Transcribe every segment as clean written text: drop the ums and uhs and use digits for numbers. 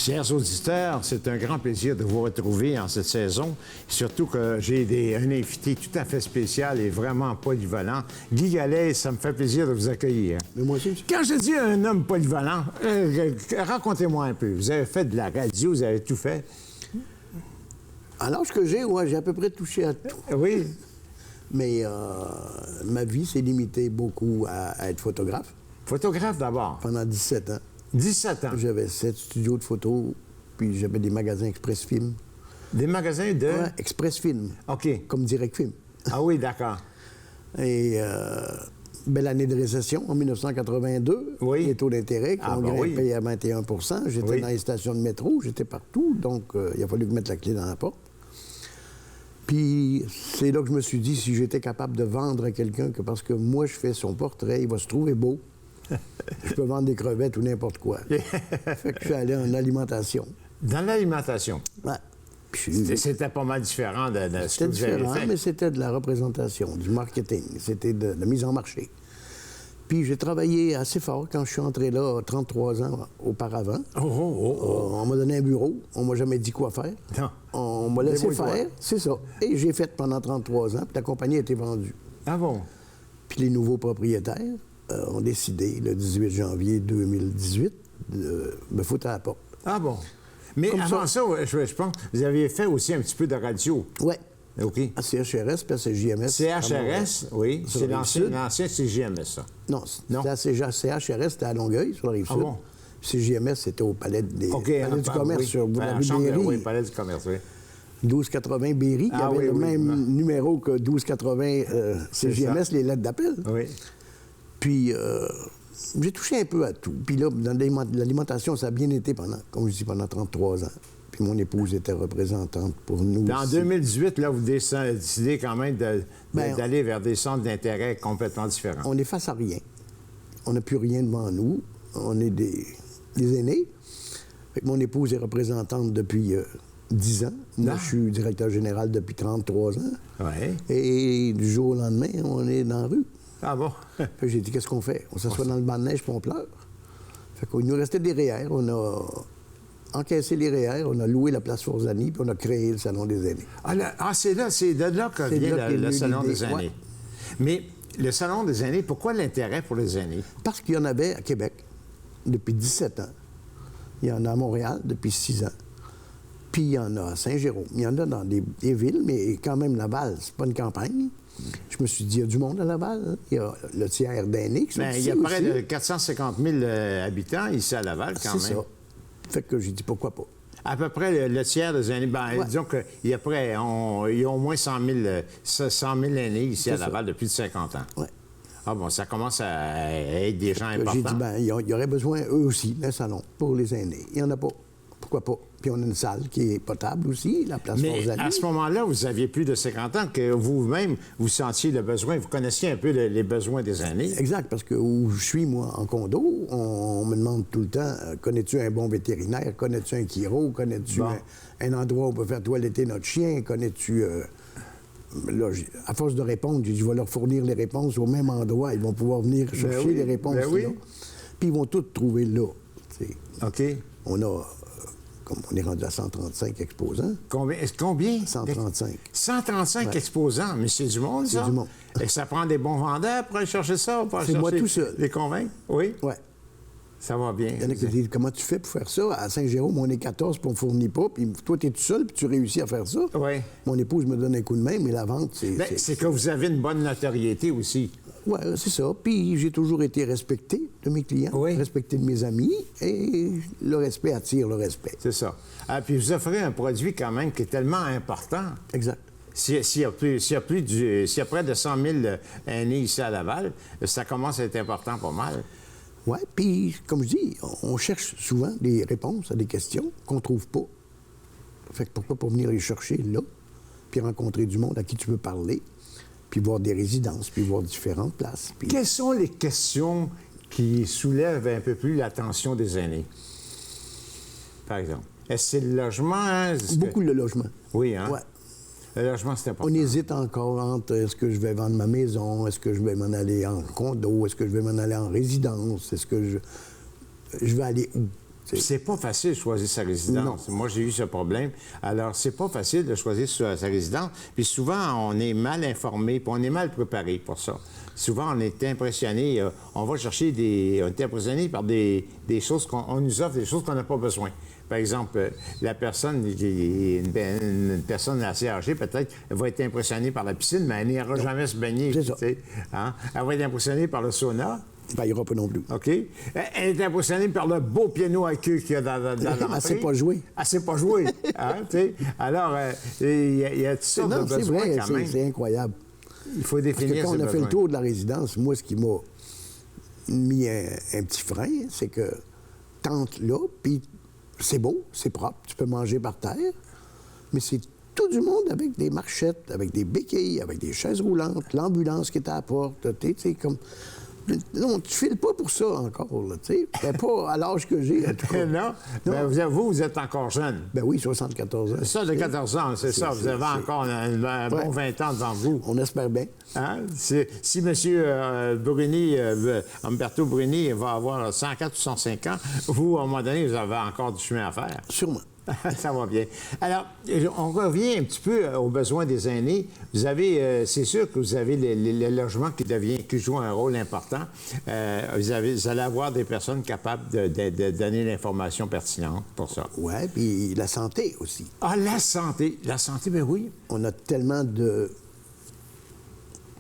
Chers auditeurs, c'est un grand plaisir de vous retrouver en cette saison. Surtout que j'ai un invité tout à fait spécial et vraiment polyvalent. Guy Gallet, ça me fait plaisir de vous accueillir. Mais moi aussi. Quand je dis un homme polyvalent, racontez-moi un peu. Vous avez fait de la radio, vous avez tout fait. À l'âge que j'ai, ouais, j'ai à peu près touché à tout. Oui. Mais ma vie s'est limitée beaucoup à être photographe. Photographe d'abord. Pendant 17 ans. 17 ans. J'avais 7 studios de photos, puis j'avais des magasins Express Film. Des magasins de... Ouais, Express Film. OK. Comme Direct Film. Ah oui, d'accord. Et belle année de récession, en 1982. Oui. Les taux d'intérêt qui ont grimpé à 21 J'étais Oui. dans les stations de métro, j'étais partout, donc il a fallu mettre la clé dans la porte. Puis c'est là que je me suis dit, si j'étais capable de vendre à quelqu'un, que parce que moi, je fais son portrait, il va se trouver beau, je peux vendre des crevettes ou n'importe quoi. Fait que je suis allé en alimentation. Dans l'alimentation. Ouais. Puis, C'était pas mal différent de ce que c'était vous avez différent, fait. mais c'était de la représentation, du marketing, c'était de la mise en marché. Puis j'ai travaillé assez fort quand je suis entré là, 33 ans auparavant. On m'a donné un bureau, on m'a jamais dit quoi faire. Non. On m'a laissé faire, c'est ça. Et j'ai fait pendant 33 ans, puis la compagnie a été vendue. Ah bon? Puis les nouveaux propriétaires ont décidé, le 18 janvier 2018, de me foutre à la porte. Ah bon? Mais Comme avant ça, je pense que vous aviez fait aussi un petit peu de radio. Oui. OK. À CHRS, puis à CJMS. CHRS, oui. Sur C'est la Rive-Sud. l'ancien CJMS, ça. Non, CHRS, c'était à Longueuil, sur la Rive-Sud. Ah bon? CJMS, c'était au Palais, Palais du Commerce, oui. sur la rue Chambre, Berry. oui, Palais du Commerce, oui. 1280 Berry, qui Ah avait oui, le oui, même oui. numéro que 1280 CJMS, les lettres d'appel. Oui. Puis, j'ai touché un peu à tout. Puis là, dans l'alimentation, ça a bien été comme je dis, pendant 33 ans. Puis mon épouse était représentante pour nous. En aussi. 2018, là, vous décidez quand même d'aller vers des centres d'intérêt complètement différents. On est face à rien. On n'a plus rien devant nous. On est des aînés. Fait que mon épouse est représentante depuis 10 ans. Moi, je suis directeur général depuis 33 ans. Oui. Et du jour au lendemain, on est dans la rue. Ah bon? Fait que j'ai dit, qu'est-ce qu'on fait? On s'assoit dans le banc de neige puis on pleure. Fait qu'il nous restait des REER. On a encaissé les REER, on a loué la place Forzani, puis on a créé le Salon des aînés. C'est de là que C'est vient là qu'est le venue Salon l'idée, des aînés. ouais. Mais le Salon des aînés, pourquoi l'intérêt pour les aînés? Parce qu'il y en avait à Québec depuis 17 ans. Il y en a à Montréal depuis 6 ans. Puis il y en a à Saint-Jérôme. Il y en a dans des villes, mais quand même Laval, c'est pas une campagne. Je me suis dit, il y a du monde à Laval. Hein? Il y a le tiers d'aînés qui sont Bien, ici il y a près aussi. de 450 000 habitants ici à Laval, quand même. C'est ça. Fait que j'ai dit, pourquoi pas? À peu près le tiers des aînés. Ben, Ouais. disons qu'il y a près, il y a au moins 100 000 aînés ici à C'est ça. Laval depuis 50 ans. Ouais. Ah bon, ça commence à être des gens J'ai importants. dit, ben, il y aurait besoin, eux aussi, d'un salon pour les aînés. Il n'y en a pas. Pourquoi pas? Puis on a une salle qui est potable aussi, la place Mais Forzani. à ce moment-là, vous aviez plus de 50 ans, que vous-même, vous sentiez le besoin, vous connaissiez un peu les besoins des aînés. Exact, parce que où je suis, moi, en condo, on me demande tout le temps, connais-tu un bon vétérinaire? Connais-tu un chiro? Connais-tu Bon. un endroit où on peut faire toiletter notre chien? Connais-tu... Là, à force de répondre, j'ai dit, je vais leur fournir les réponses au même endroit. Ils vont pouvoir venir chercher oui, les réponses ben oui. là. Puis ils vont toutes trouver là. T'sais. OK. On a... comme on est rendu à 135 exposants. Combien? 135. 135 Ouais. exposants, mais c'est du monde, ça? C'est du monde. Et ça prend des bons vendeurs pour aller chercher ça? Pour aller C'est moi chercher tout seul. Les convaincre? Oui? Ouais. Ça va bien. Il y en a qui disent, comment tu fais pour faire ça? À Saint-Jérôme, on est 14 puis on ne fournit pas. Puis toi, tu es tout seul puis tu réussis à faire ça. Oui. Mon épouse me donne un coup de main, mais la vente, c'est... Ben, c'est que vous avez une bonne notoriété aussi. Oui, c'est ça. Puis j'ai toujours été respecté de mes clients, Oui. respecté de mes amis, et le respect attire le respect. C'est ça. Ah, puis vous offrez un produit quand même qui est tellement important. Exact. S'il y a près de 100 000 aînés ici à Laval, ça commence à être important pas mal. Oui, puis comme je dis, on cherche souvent des réponses à des questions qu'on ne trouve pas. Fait que pourquoi pas venir les chercher là, puis rencontrer du monde à qui tu peux parler, puis voir des résidences, puis voir différentes places. Puis... Quelles sont les questions qui soulèvent un peu plus l'attention des aînés? Par exemple. Est-ce que c'est le logement? Hein? Beaucoup le logement. Oui, hein? Ouais. Le logement, c'est important. On hésite encore entre est-ce que je vais vendre ma maison, est-ce que je vais m'en aller en condo, est-ce que je vais m'en aller en résidence, est-ce que je vais aller où? sais. C'est pas facile de choisir sa résidence. Non. Moi, j'ai eu ce problème. Alors, c'est pas facile de choisir sa résidence. Puis souvent, on est mal informé, puis on est mal préparé pour ça. Souvent, on est impressionné. On va chercher on est impressionné par des choses on nous offre des choses qu'on n'a pas besoin. Par exemple, la personne, une personne assez âgée, peut-être, va être impressionnée par la piscine, mais elle n'ira jamais se baigner. C'est ça. Hein? Elle va être impressionnée par le sauna. Ben, il n'y aura pas non plus. OK. Elle est impressionnée par le beau piano à queue qu'il y a dans l'entrée. Elle ne sait pas jouer. Elle ne sait pas jouer. Hein, alors, il y a toutes sortes de besoins c'est vrai, quand même. c'est incroyable. Il faut Parce que définir quand ses on a fait besoins. le tour de la résidence, moi, ce qui m'a mis un petit frein, c'est que t'entres là, puis c'est beau, c'est propre, tu peux manger par terre, mais c'est tout du monde avec des marchettes, avec des béquilles, avec des chaises roulantes, l'ambulance qui est à la porte, tu sais, comme... Non, tu files pas pour ça encore, là, tu sais. Ben, pas à l'âge que j'ai, en tout cas. Non? Non. Ben, vous êt encore jeune. Ben oui, 74 ans. Ça, de 14 ans, c'est ça. Vous avez encore un bon 20 ans devant vous. On espère bien. Hein? Si M. Bruni, Umberto Bruni va avoir 104 ou 105 ans, vous, à un moment donné, vous avez encore du chemin à faire. Sûrement. Ça va bien. Alors, on revient un petit peu aux besoins des aînés. Vous avez, c'est sûr que vous avez le logement qui joue un rôle important. Vous allez avoir des personnes capables de donner l'information pertinente pour ça. Oui, puis la santé aussi. Ah, la santé. La santé, bien oui. On a tellement de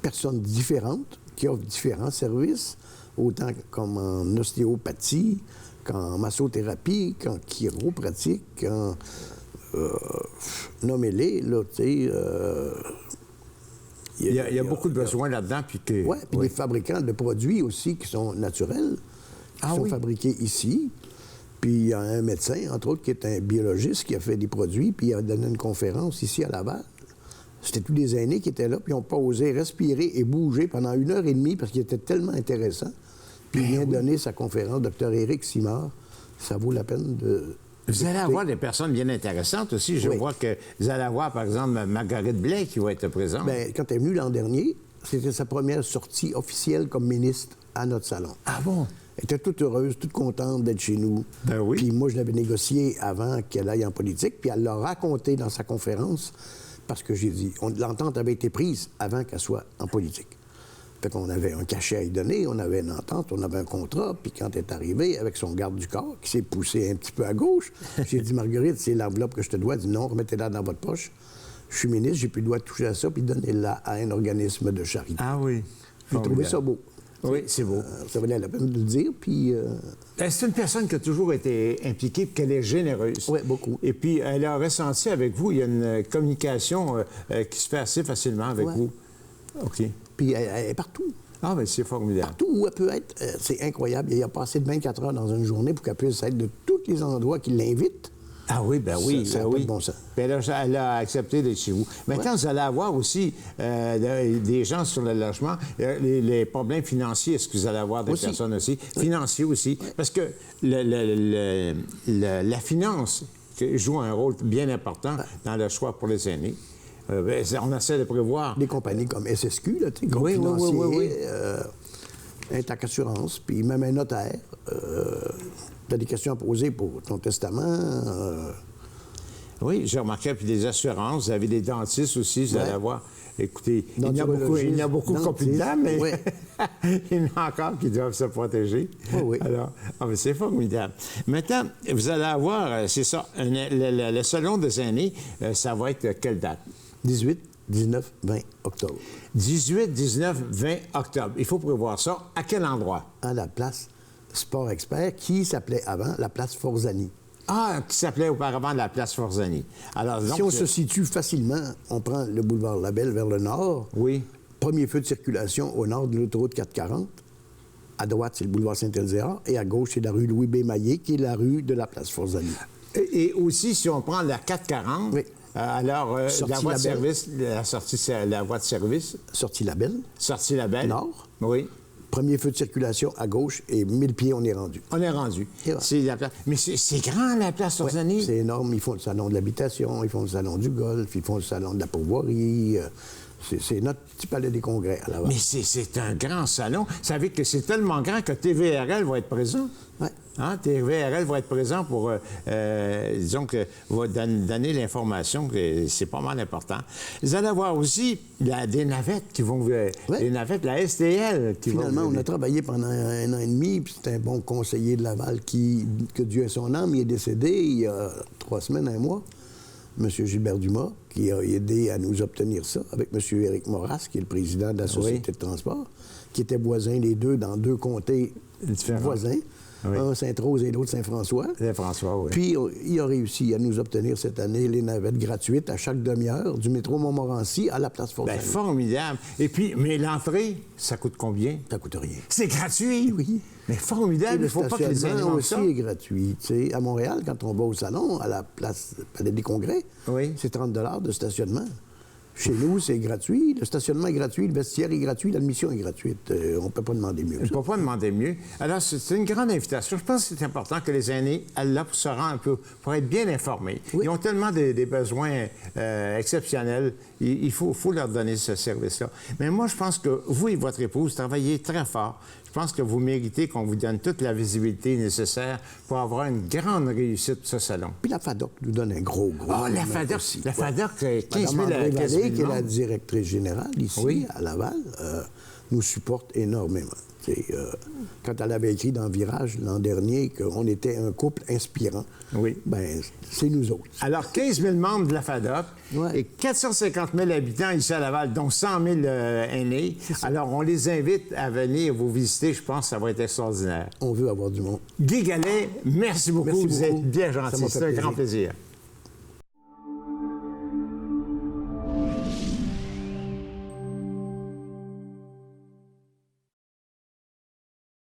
personnes différentes qui offrent différents services, autant comme en ostéopathie, qu'en massothérapie, qu'en chiropratique, qu'en... nommez-les, là, tu sais... Il y a beaucoup de besoins là-dedans. Oui, puis des fabricants de produits aussi qui sont naturels, qui sont fabriqués ici. Puis il y a un médecin, entre autres, qui est un biologiste, qui a fait des produits, puis il a donné une conférence ici à Laval. C'était tous des aînés qui étaient là, puis ils n'ont pas osé respirer et bouger pendant 1h30 parce qu'il était tellement intéressant. Puis il vient donner sa conférence, Dr. Éric Simard. Ça vaut la peine de... Vous allez avoir des personnes bien intéressantes aussi. Je vois que vous allez avoir, par exemple, Marguerite Blais qui va être présente. Bien, quand elle est venue l'an dernier, c'était sa première sortie officielle comme ministre à notre salon. Ah bon? Elle était toute heureuse, toute contente d'être chez nous. Ben oui. Puis moi, je l'avais négocié avant qu'elle aille en politique, puis elle l'a raconté dans sa conférence, parce que j'ai dit, l'entente avait été prise avant qu'elle soit en politique. Fait qu'on avait un cachet à y donner, on avait une entente, on avait un contrat, puis quand elle est arrivée avec son garde du corps, qui s'est poussé un petit peu à gauche, j'ai dit, Marguerite, c'est l'enveloppe que je te dois. Elle dit, non, remettez-la dans votre poche. Je suis ministre, j'ai plus le droit de toucher à ça, puis donnez-la à un organisme de charité. Ah oui. J'ai trouvé ça beau. Oui, c'est beau. Ça valait la peine de le dire, puis... C'est une personne qui a toujours été impliquée, puis qu'elle est généreuse. Oui, beaucoup. Et puis, elle a ressenti avec vous, il y a une communication qui se fait assez facilement avec vous. OK. Puis elle est partout. Ah, bien, c'est formidable. Partout où elle peut être, c'est incroyable. Il y a passé de 24 heures dans une journée pour qu'elle puisse être de tous les endroits qui l'invitent. Ah oui, ben oui. Ça n'a pas de bon sens. Bien, elle a accepté d'être chez vous. Maintenant, vous allez avoir aussi des gens sur le logement. Les problèmes financiers, est-ce que vous allez avoir des personnes aussi? Financiers aussi. Parce que la finance joue un rôle bien important dans le choix pour les aînés. On essaie de prévoir. Des compagnies comme SSQ, là, tu sais, groupe financier, Intac Assurance, puis même un notaire. Tu as des questions à poser pour ton testament. Oui, j'ai remarqué, puis des assurances, vous avez des dentistes aussi, vous allez avoir. Écoutez, il y en a beaucoup qui n'ont plus de dents, mais il y en a encore qui doivent se protéger. Oui. Alors, mais c'est formidable. Maintenant, vous allez avoir, c'est ça, le salon des aînés, ça va être quelle date? 18, 19, 20 octobre. 18, 19, 20 octobre. Il faut prévoir ça. À quel endroit? À la place Sport Expert, qui s'appelait avant la place Forzani. Ah, qui s'appelait auparavant la place Forzani. Alors, donc, si on se situe facilement, on prend le boulevard Labelle vers le nord. Oui. Premier feu de circulation au nord de l'autoroute 440. À droite, c'est le boulevard Saint-Elzéar. Et à gauche, c'est la rue Louis B. Maillet, qui est la rue de la place Forzani. Et aussi, si on prend la 440, oui. Alors, la voie de service, la voie de service. Sortie Labelle. Sortie Labelle. Nord. Oui. Premier feu de circulation à gauche et 1000 pieds, on est rendu. On est rendu. C'est la place. Mais c'est grand, la place Forzani. C'est énorme. Ils font le salon de l'habitation, ils font le salon du golf, ils font le salon de la pourvoirie. C'est notre petit palais des congrès à Laval. Mais c'est un grand salon. Vous savez que c'est tellement grand que TVRL va être présent. Oui. Hein? TVRL va être présent pour, disons que, va donner l'information, que c'est pas mal important. Vous allez avoir aussi des navettes qui vont... Les navettes, la STL qui Finalement, vont... on a travaillé pendant 1 an et demi, puis c'est un bon conseiller de Laval qui, que Dieu ait son âme, il est décédé il y a 3 semaines, 1 mois. M. Gilbert Dumas, qui a aidé à nous obtenir ça, avec M. Éric Moras, qui est le président de la Société de transport, qui étaient voisins les deux dans 2 comtés voisins. Oui. Un Sainte-Rose et l'autre Saint-François. Saint-François, oui. Puis, il a réussi à nous obtenir cette année les navettes gratuites à chaque demi-heure du métro Montmorency à la place Fort-Saint-Louis. Bien, formidable. Et puis, mais l'entrée, ça coûte combien? Ça coûte rien. C'est gratuit? Oui. Mais formidable, il ne faut pas que les éléments aussi est gratuit. Tu sais, à Montréal, quand on va au salon, à la place Palais des Congrès, c'est 30 $ de stationnement. Chez nous, c'est gratuit. Le stationnement est gratuit, le vestiaire est gratuit, l'admission est gratuite. On ne peut pas demander mieux. On ne peut pas demander mieux. Alors, c'est une grande invitation. Je pense que c'est important que les aînés, là, se rendent un peu, pour être bien informés. Oui. Ils ont tellement des besoins exceptionnels. Il faut leur donner ce service-là. Mais moi, je pense que vous et votre épouse travaillez très fort. Je pense que vous méritez qu'on vous donne toute la visibilité nécessaire pour avoir une grande réussite de ce salon. Puis la FADOC nous donne un gros la FADOC aussi. La FADOC, 15 000 Mme André Vallée, qui est la directrice générale ici, à Laval, nous supporte énormément. Quand elle avait écrit dans Virage l'an dernier qu'on était un couple inspirant, ben c'est nous autres. Alors, 15 000 membres de la FADOC et 450 000 habitants ici à Laval, dont 100 000 aînés. Alors, on les invite à venir vous visiter. Je pense que ça va être extraordinaire. On veut avoir du monde. Guy Gallet, merci beaucoup. Vous êtes bien gentil. C'est un grand plaisir.